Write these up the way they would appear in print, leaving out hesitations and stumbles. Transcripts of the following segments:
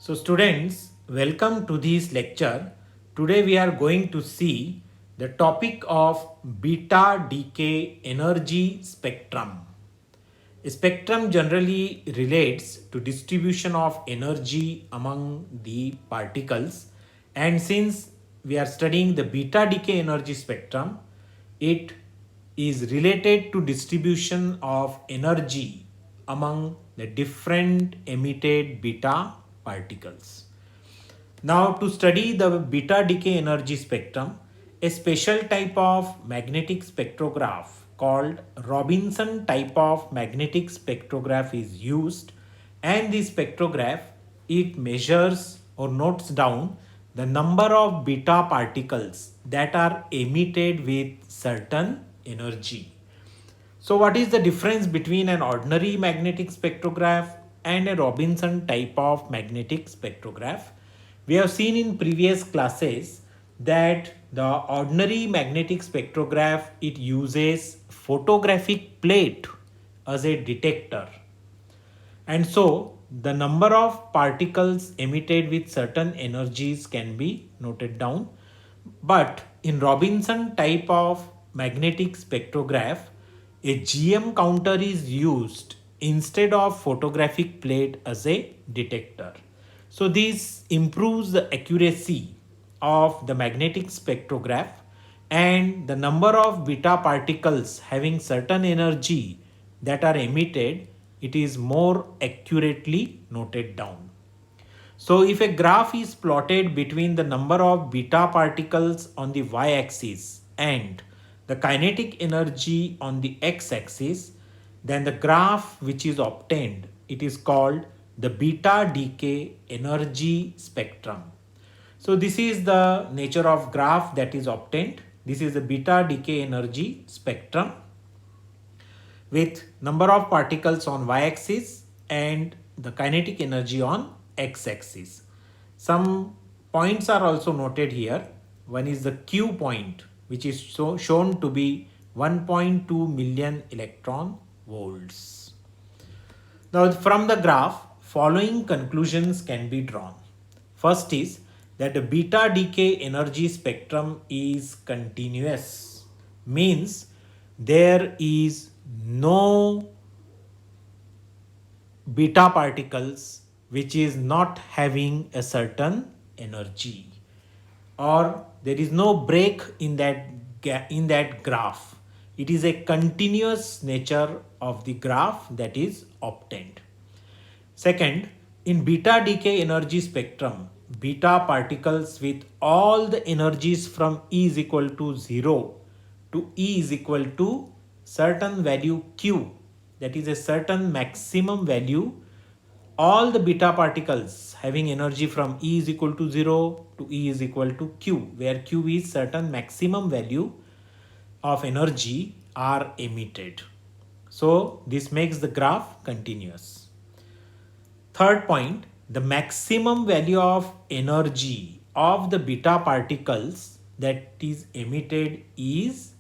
So students, welcome to this lecture. Today we are going to see the topic of beta decay energy spectrum. A spectrum generally relates to distribution of energy among the particles, and since we are studying the beta decay energy spectrum, it is related to distribution of energy among the different emitted beta particles. Now, to study the beta decay energy spectrum, a special type of magnetic spectrograph called Robinson type of magnetic spectrograph is used, and the spectrograph it measures or notes down the number of beta particles that are emitted with certain energy. So, what is the difference between an ordinary magnetic spectrograph and a Robinson type of magnetic spectrograph? We have seen in previous classes that the ordinary magnetic spectrograph it uses photographic plate as a detector, and so the number of particles emitted with certain energies can be noted down. But in Robinson type of magnetic spectrograph, a GM counter is used instead of photographic plate as a detector. So this improves the accuracy of the magnetic spectrograph, and the number of beta particles having certain energy that are emitted, it is more accurately noted down. So if a graph is plotted between the number of beta particles on the y-axis and the kinetic energy on the x-axis, then the graph which is obtained, it is called the beta decay energy spectrum. So this is the nature of graph that is obtained. This is the beta decay energy spectrum with number of particles on y-axis and the kinetic energy on x-axis. Some points are also noted here. One is the Q point, which is shown to be 1.2 million electron volts. Now from the graph, following conclusions can be drawn. First is that the beta decay energy spectrum is continuous, means there is no beta particles which is not having a certain energy, or there is no break in that graph. It is a continuous nature of the graph that is obtained. Second, in beta decay energy spectrum, beta particles with all the energies from E is equal to 0 to E is equal to certain value Q, that is a certain maximum value, all the beta particles having energy from E is equal to 0 to E is equal to Q, where Q is certain maximum value of energy are emitted. So this makes the graph continuous. Third point, the maximum value of energy of the beta particles that is emitted is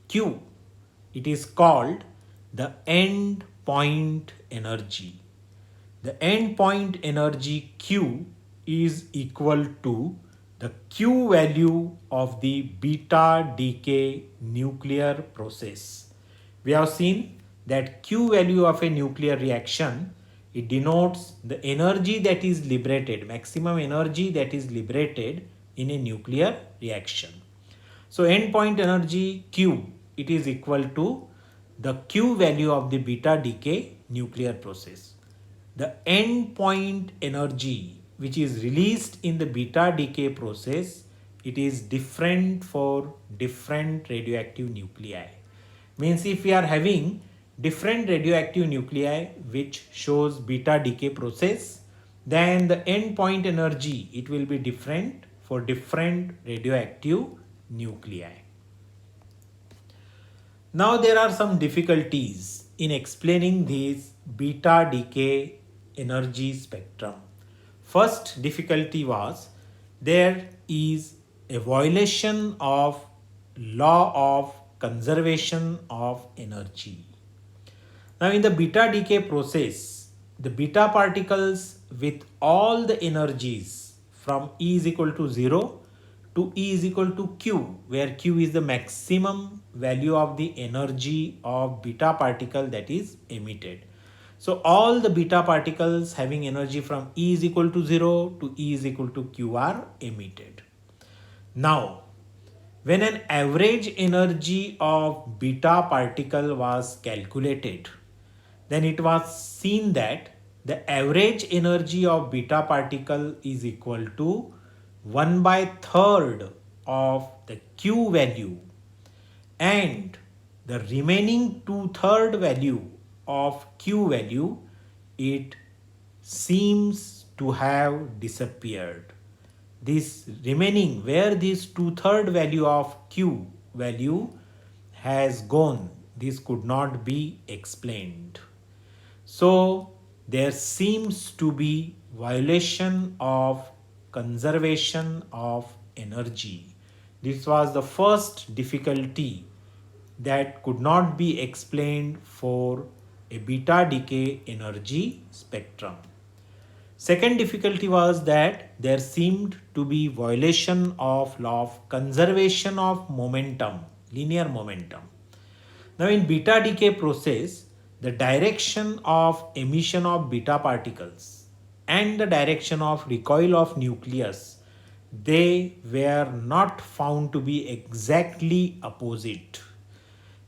Q. It is called the end point energy. The end point energy Q is equal to the Q value of the beta decay nuclear process. We have seen that Q value of a nuclear reaction, it denotes the energy that is liberated, maximum energy that is liberated in a nuclear reaction. So end point energy Q, it is equal to the Q value of the beta decay nuclear process. The end point energy which is released in the beta decay process, it is different for different radioactive nuclei. Means if we are having different radioactive nuclei which shows beta decay process, then the end point energy it will be different for different radioactive nuclei. Now there are some difficulties in explaining this beta decay energy spectrum. First difficulty was there is a violation of law of conservation of energy. Now in the beta decay process, the beta particles with all the energies from E is equal to 0 to E is equal to Q, where Q is the maximum value of the energy of beta particle that is emitted. So all the beta particles having energy from E is equal to 0 to E is equal to Q are emitted. Now, when an average energy of beta particle was calculated, then it was seen that the average energy of beta particle is equal to 1 by third of the Q value, and the remaining 2/3 value of Q value, it seems to have disappeared. This remaining, where this 2/3 value of Q value has gone, this could not be explained. So there seems to be violation of conservation of energy. This was the first difficulty that could not be explained for a beta decay energy spectrum. Second difficulty was that there seemed to be violation of law of conservation of momentum, linear momentum. Now in beta decay process, the direction of emission of beta particles and the direction of recoil of nucleus, they were not found to be exactly opposite.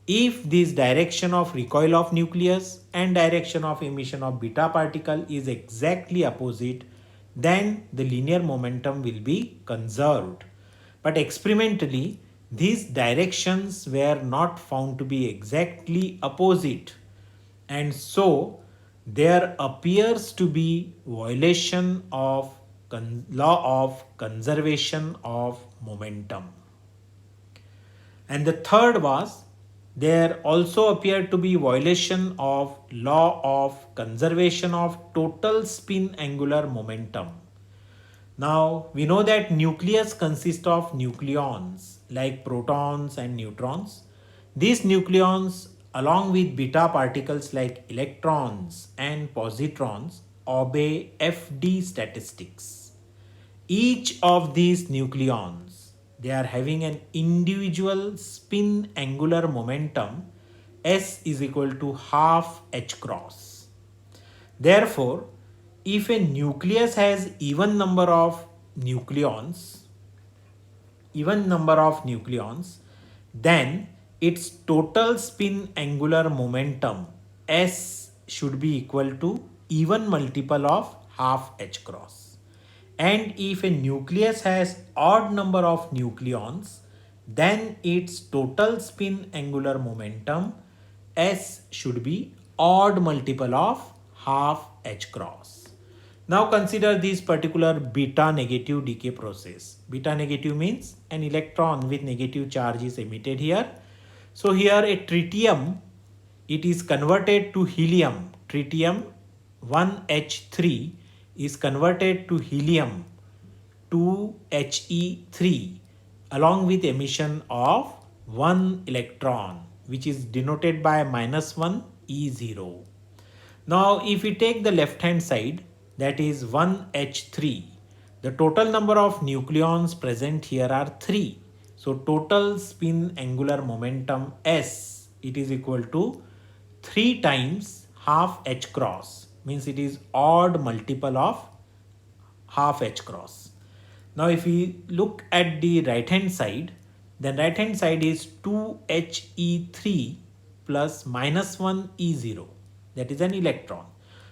If this direction of recoil of nucleus and direction of emission of beta particle is exactly opposite, then the linear momentum will be conserved. But experimentally, these directions were not found to be exactly opposite, and so there appears to be violation of law of conservation of momentum. And the third was, there also appeared to be violation of law of conservation of total spin angular momentum. Now we know that nucleus consists of nucleons like protons and neutrons. These nucleons along with beta particles like electrons and positrons obey FD statistics. Each of these nucleons, they are having an individual spin angular momentum S is equal to half h cross. Therefore, if a nucleus has even number of nucleons, then its total spin angular momentum S should be equal to even multiple of half h cross. And if a nucleus has odd number of nucleons, then its total spin angular momentum S should be odd multiple of half h cross. Now consider this particular beta negative decay process. Beta negative means an electron with negative charge is emitted here. So here a tritium, it is converted to helium. Tritium 1H3 is converted to helium 2He3 along with emission of one electron, which is denoted by -1 E0. Now if we take the left hand side, that is 1H3, the total number of nucleons present here are 3. So total spin angular momentum S, it is equal to 3 times half h cross, means it is odd multiple of half h cross. Now if we look at the right hand side, then right hand side is 2He3 plus -1 E0, that is an electron.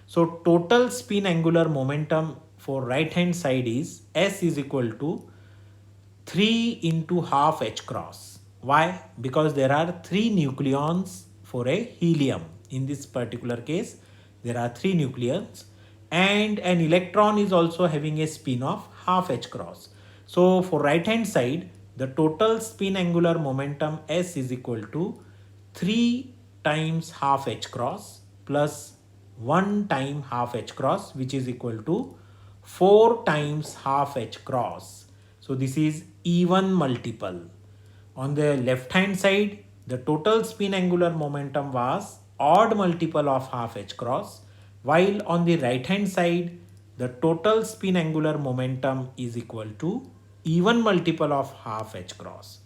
So total spin angular momentum for right hand side is S is equal to 3 into half h cross. Why? Because there are 3 nucleons for a helium. In this particular case, there are 3 nucleons, and an electron is also having a spin of half h cross. So for right hand side, the total spin angular momentum S is equal to 3 times half h cross plus 1 time half h cross, which is equal to 4 times half h cross. So this is even multiple. On the left hand side, the total spin angular momentum was odd multiple of half h cross, while on the right hand side the total spin angular momentum is equal to even multiple of half h cross.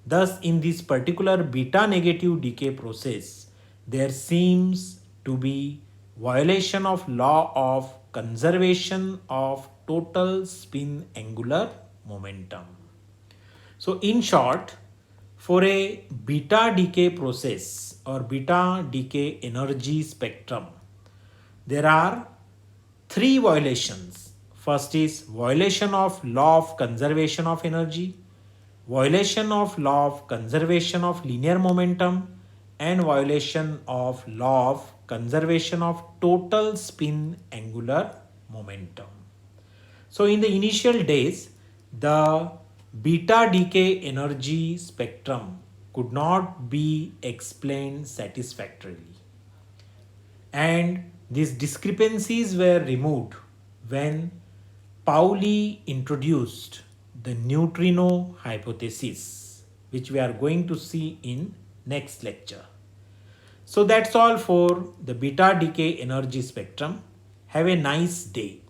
Thus, in this particular beta negative decay process, there seems to be violation of law of conservation of total spin angular momentum. So in short, for a beta decay process or beta decay energy spectrum, there are three violations. First is violation of law of conservation of energy, violation of law of conservation of linear momentum, and violation of law of conservation of total spin angular momentum. So in the initial days, the beta decay energy spectrum could not be explained satisfactorily. And these discrepancies were removed when Pauli introduced the neutrino hypothesis, which we are going to see in next lecture. So that's all for the beta decay energy spectrum. Have a nice day.